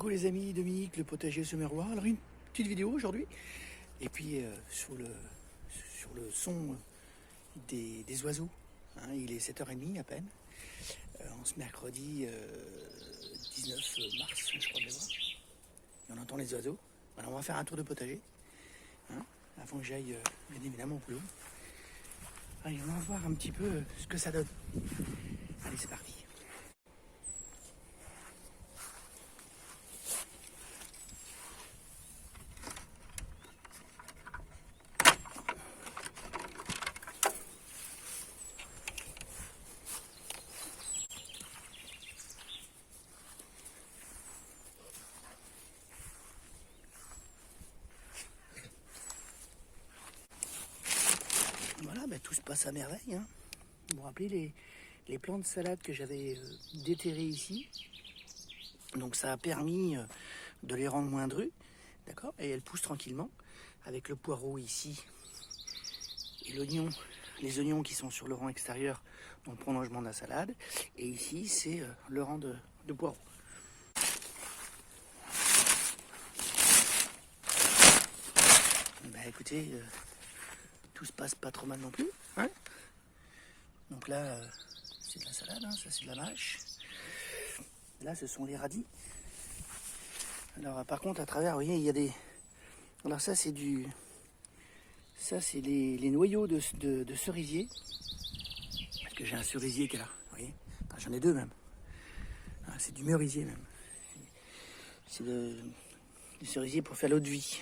Coucou les amis, Dominique, le potager Semeroir. Alors une petite vidéo aujourd'hui. Et puis sur le son des oiseaux. Hein, il est 7h30 à peine. En ce mercredi 19 mars, je crois de voir. Et on entend les oiseaux. Alors on va faire un tour de potager. Hein, avant que j'aille bien évidemment au boulot. Allez, on va voir un petit peu ce que ça donne. Allez, c'est parti. Voilà, ben, tout se passe à merveille. Hein. Vous vous rappelez les plants de salade que j'avais déterrés ici. Donc ça a permis de les rendre moins drus. D'accord. Et elles poussent tranquillement. Avec le poireau ici. Et l'oignon, les oignons qui sont sur le rang extérieur, dans le prolongement de la salade. Et ici, c'est le rang de poireau. Ben, écoutez, tout se passe pas trop mal non plus. Hein. Donc là, c'est de la salade, hein, ça c'est de la mâche. Là, ce sont les radis. Alors, par contre, à travers, vous voyez, il y a des... Alors ça, c'est du... Ça, c'est les noyaux de cerisier. Parce que j'ai un cerisier qui est là, vous voyez. Enfin, j'en ai deux même. Ah, c'est du merisier même. C'est du cerisier pour faire l'eau de vie.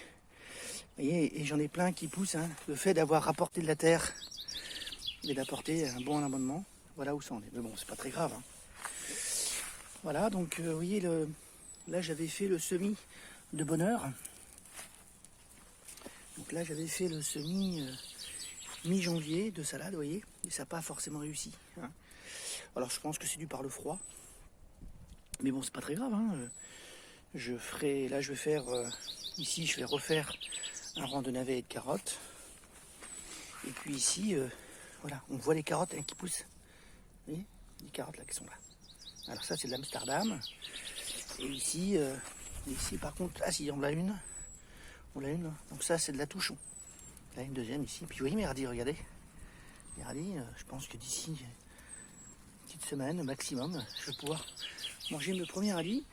Vous voyez, et j'en ai plein qui poussent. Hein. Le fait d'avoir rapporté de la terre et d'apporter un bon abondement, voilà où ça en est. Mais bon, c'est pas très grave. Hein. Voilà, donc vous voyez, là j'avais fait le semis de bonheur. Donc là j'avais fait le semis mi-janvier de salade, vous voyez, et ça n'a pas forcément réussi. Hein. Alors je pense que c'est dû par le froid. Mais bon, c'est pas très grave. Hein. Je vais faire, ici je vais refaire un rang de navets et de carottes. Et puis ici, voilà, on voit les carottes hein, qui poussent. Vous voyez, les carottes là qui sont là. Alors ça c'est de l'Amsterdam. Et ici, par contre, ah si, on l'a une. On l'a une là. Donc ça c'est de la Touchon. Là une deuxième ici. Puis vous voyez mes radis, regardez. Les radis, je pense que d'ici une petite semaine maximum, je vais pouvoir manger mes premiers radis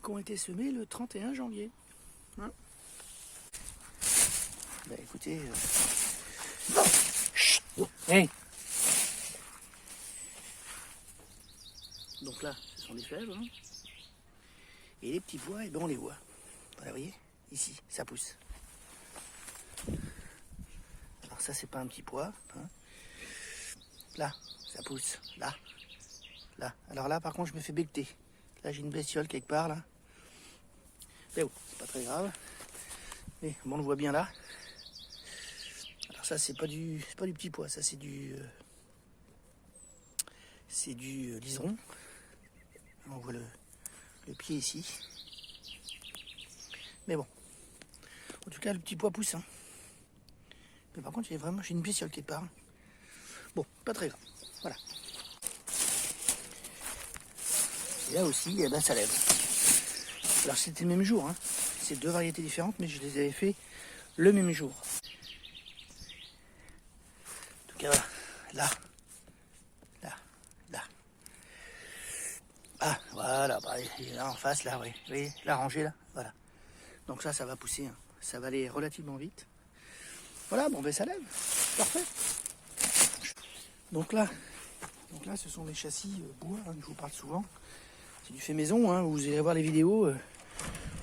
qui ont été semés le 31 janvier. Hein. Bah écoutez... Chut. Hey. Donc là, ce sont des fèves. Hein. Et les petits pois, eh ben on les voit. Voilà, vous voyez, ici, ça pousse. Alors ça, c'est pas un petit pois. Hein. Là, ça pousse. Là. Là. Alors là, par contre, je me fais becter. Là, j'ai une bestiole quelque part, là. Mais bon, c'est pas très grave. Mais bon, on le voit bien là. Alors ça, c'est pas du petit pois. Ça, c'est du liseron. On voit le pied ici. Mais bon. En tout cas, le petit pois pousse. Hein. Mais par contre, j'ai une bestiole quelque part. Bon, pas très grave. Voilà. Et là aussi, eh ben, ça lève. Alors c'était le même jour. Hein. C'est deux variétés différentes, mais je les avais fait le même jour. En tout cas, là. Ah, voilà, bah, là en face, là, oui. Vous voyez, la rangée, là, voilà. Donc ça va pousser. Hein. Ça va aller relativement vite. Voilà, bon, ben ça lève. Parfait. Donc là, ce sont les châssis bois, hein, je vous parle souvent. C'est du fait maison, hein, vous allez voir les vidéos.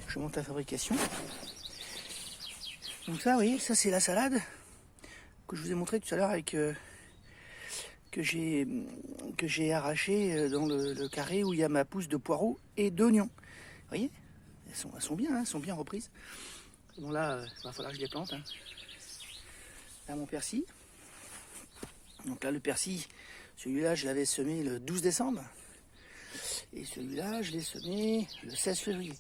Je monte la fabrication. Donc ça, vous voyez, ça c'est la salade que je vous ai montré tout à l'heure avec que j'ai arraché dans le carré où il y a ma pousse de poireaux et d'oignons. Vous voyez, elles sont bien, hein, elles sont bien reprises. Bon là, il va falloir que je les plante. Hein. Là mon persil. Donc là le persil, celui-là je l'avais semé le 12 décembre. Et celui-là je l'ai semé le 16 février.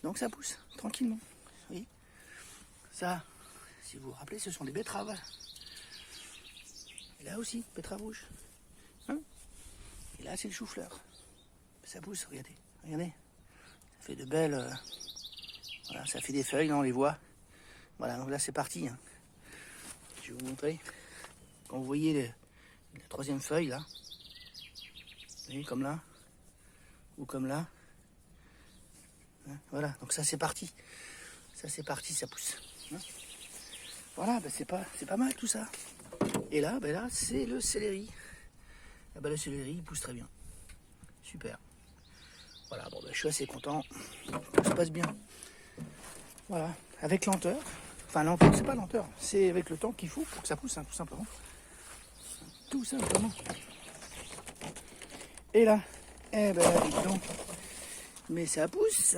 Donc ça pousse tranquillement. Vous voyez, ça, si vous vous rappelez, ce sont des betteraves. Et là aussi, betterave rouge. Hein. Et là c'est le chou-fleur. Ça pousse, regardez. Regardez. Ça fait de belles... voilà, ça fait des feuilles, là on les voit. Voilà, donc là c'est parti. Hein. Je vais vous montrer. Quand vous voyez la troisième feuille là, vous voyez, comme là, ou comme là. Hein, voilà, donc ça c'est parti. Ça c'est parti, ça pousse. Hein. Voilà, ben c'est pas mal tout ça. Et là, ben là c'est le céleri. Ah ben le céleri il pousse très bien. Super. Voilà, bon ben je suis assez content. Tout se passe bien. Voilà, avec lenteur. Enfin lenteur, c'est pas lenteur, c'est avec le temps qu'il faut pour que ça pousse, hein, tout simplement. Tout simplement. Et là, eh ben dis donc. Mais ça pousse.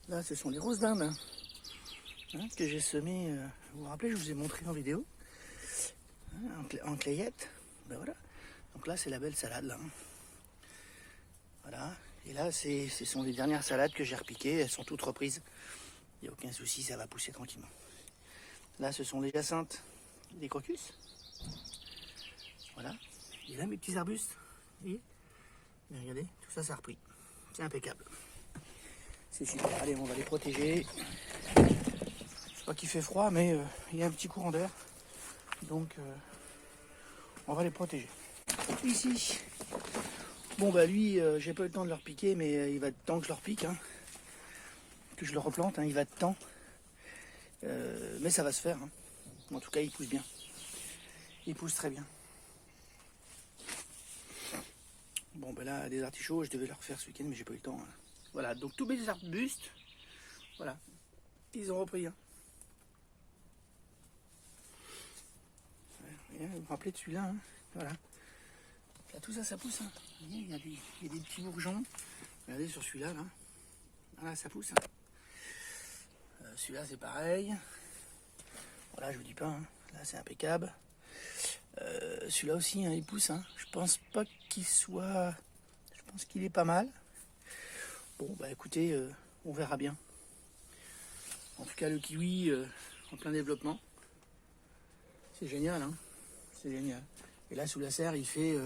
Là, ce sont les roses d'Inde hein, que j'ai semées. Vous vous rappelez, je vous ai montré en vidéo. Hein, en clayette. Ben voilà. Donc là, c'est la belle salade là. Hein. Voilà. Et là, ce sont les dernières salades que j'ai repiquées. Elles sont toutes reprises. Il n'y a aucun souci, ça va pousser tranquillement. Là, ce sont les jacinthes, des crocus. Voilà. Et là, mes petits arbustes. Vous voyez ? Mais regardez, tout ça, ça a repris. C'est impeccable. C'est super. Allez, on va les protéger. Je sais pas qu'il fait froid, mais il y a un petit courant d'air. Donc, on va les protéger. Ici. Bon, bah lui, j'ai pas eu le temps de leur piquer, mais il va être temps que je leur pique. Hein. Que je le replante, hein, il va de temps. Mais ça va se faire. Hein. En tout cas, il pousse bien. Il pousse très bien. Bon, ben là, des artichauts, je devais leur faire ce week-end, mais j'ai pas eu le temps. Hein. Voilà, donc tous mes arbustes, voilà, ils ont repris. Hein. Vous vous rappelez de celui-là, hein. Voilà. Là, tout ça, ça pousse. Hein. Il y a des petits bourgeons. Regardez sur celui-là, là. Voilà, ça pousse. Hein. Celui-là, c'est pareil. Voilà, je vous dis pas. Hein. Là, c'est impeccable. Celui-là aussi, hein, il pousse. Hein. Je pense pas qu'il soit... Je pense qu'il est pas mal. Bon, bah écoutez, on verra bien. En tout cas, le kiwi en plein développement. C'est génial, hein. C'est génial. Et là, sous la serre, il fait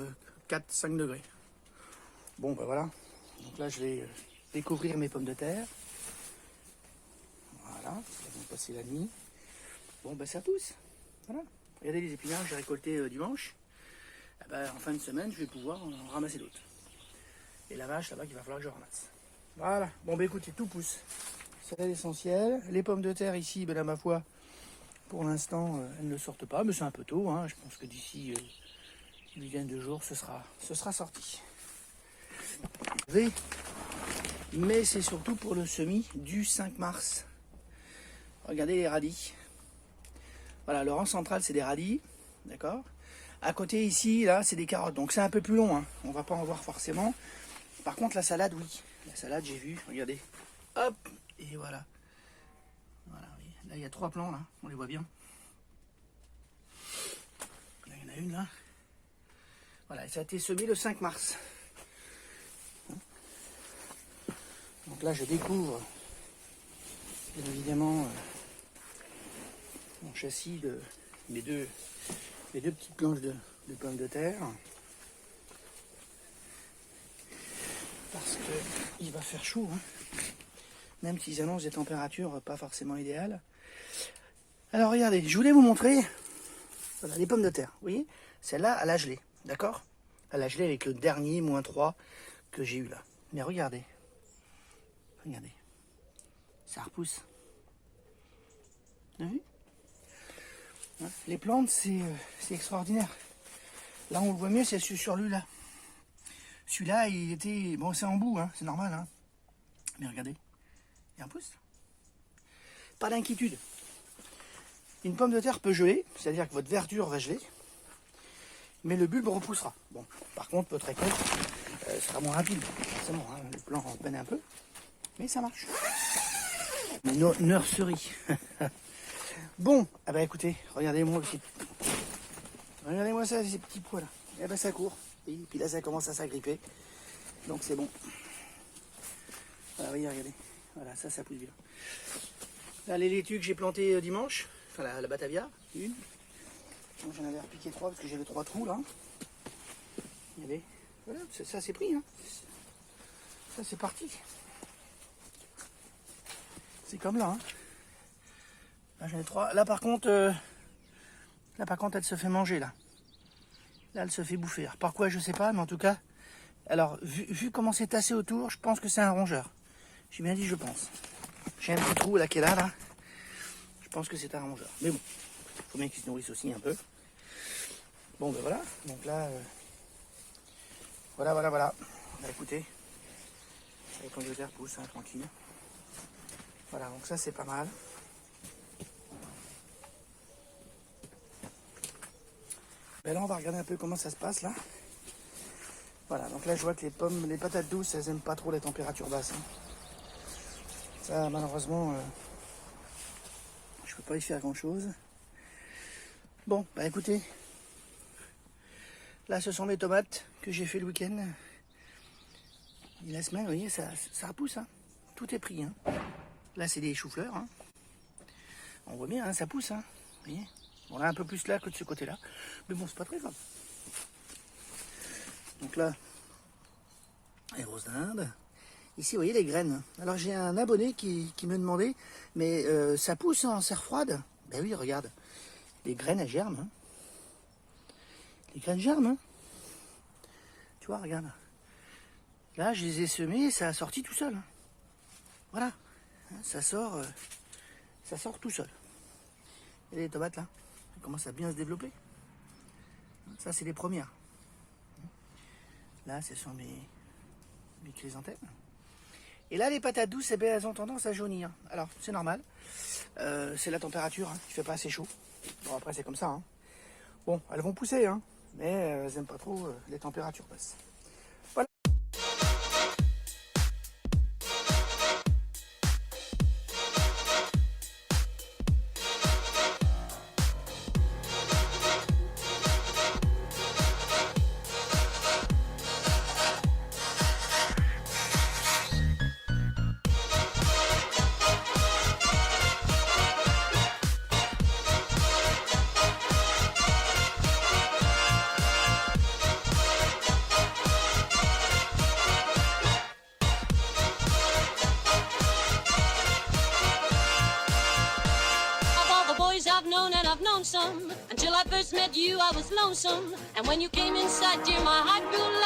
4-5 degrés. Bon, bah voilà. Donc là, je vais découvrir mes pommes de terre. Voilà, elles vont passer la nuit. Bon, bah ça pousse. Voilà. Regardez les épinards que j'ai récoltés dimanche. Eh ben, en fin de semaine, je vais pouvoir en ramasser d'autres. Et la vache, là-bas, qu'il va falloir que je ramasse. Voilà. Bon, bah écoutez, tout pousse. C'est l'essentiel. Les pommes de terre ici, ben là, ma foi, pour l'instant, elles ne sortent pas. Mais c'est un peu tôt. Hein. Je pense que d'ici une dizaine de jours, ce sera sorti. Mais c'est surtout pour le semis du 5 mars. Regardez les radis. Voilà, le rang central, c'est des radis. D'accord ? À côté, ici, là, c'est des carottes. Donc, c'est un peu plus long. Hein. On va pas en voir forcément. Par contre, la salade, oui. La salade, j'ai vu. Regardez. Hop. Et voilà. Voilà, oui. Là, il y a 3 plants, là. On les voit bien. Là, il y en a une, là. Voilà, et ça a été semé le 5 mars. Donc là, je découvre, bien évidemment, mon châssis de mes deux petites planches de pommes de terre. Parce qu'il va faire chaud, hein. Même s'ils annoncent des températures pas forcément idéales. Alors regardez, je voulais vous montrer voilà, les pommes de terre. Vous voyez, celle-là, elle a gelé, d'accord ? Elle a gelé avec le dernier -3 que j'ai eu là. Mais regardez. Regardez. Ça repousse. Vous avez vu ? Hein, les plantes, c'est extraordinaire. Là, on le voit mieux, c'est sur lui là. Celui-là, il était... Bon, c'est en bout, hein, c'est normal. Hein. Mais regardez, il y a un pouce. Pas d'inquiétude. Une pomme de terre peut geler, c'est-à-dire que votre verdure va geler, mais le bulbe repoussera. Bon, par contre, votre récolte sera moins rapide. Forcément, hein, le plant peine un peu, mais ça marche. Nurserie. Bon, ah bah écoutez, regardez-moi Regardez-moi ça, ces petits pois là. Eh ben ça court. Et puis là, ça commence à s'agripper. Donc c'est bon. Voilà, voyez, regardez. Voilà, ça pousse bien. Là, les laitues que j'ai plantées dimanche, enfin la Batavia, une. J'en avais repiqué 3 parce que j'avais 3 trous là. Regardez. Voilà, ça c'est pris. Hein. Ça c'est parti. C'est comme là. Hein. Là j'en ai 3. Là par contre, elle se fait manger là. Là elle se fait bouffer. Alors, par quoi je sais pas, mais en tout cas, alors vu comment c'est tassé autour, je pense que c'est un rongeur. J'ai bien dit je pense. J'ai un petit trou là qui est là. Je pense que c'est un rongeur. Mais bon, il faut bien qu'il se nourrisse aussi un peu. Bon ben voilà. Donc là, voilà. Bah, écoutez, les pommes de terre poussent, hein, tranquille. Voilà, donc ça c'est pas mal. Ben là on va regarder un peu comment ça se passe là. Voilà, donc là je vois que les patates douces, elles aiment pas trop les températures basses. Hein. Ça malheureusement, je peux pas y faire grand chose. Bon, bah écoutez, là ce sont les tomates que j'ai fait le week-end. Et la semaine, vous voyez, ça repousse, hein. Tout est pris. Hein. Là c'est des choux-fleurs. Hein. On voit bien, hein, ça pousse. Hein. Vous voyez, on a un peu plus là que de ce côté-là. Mais bon, c'est pas très grave. Donc là, les roses d'Inde. Ici, vous voyez les graines. Alors j'ai un abonné qui me demandait, mais ça pousse en serre froide? Ben oui, regarde. Les graines, elles germent. Hein. Les graines germent. Hein. Tu vois, regarde. Là, je les ai semées, ça a sorti tout seul. Hein. Voilà. Ça sort tout seul. Et les tomates là, elles commencent à bien se développer. Ça, c'est les premières. Là, ce sont mes chrysanthèmes. Et là, les patates douces, eh bien, elles ont tendance à jaunir. Alors, c'est normal. C'est la température hein, qui fait pas assez chaud. Bon, après, c'est comme ça. Hein. Bon, elles vont pousser, hein, mais elles n'aiment pas trop les températures basses. Voilà. I've known some. Until I first met you, I was lonesome. And when you came inside, dear, my heart grew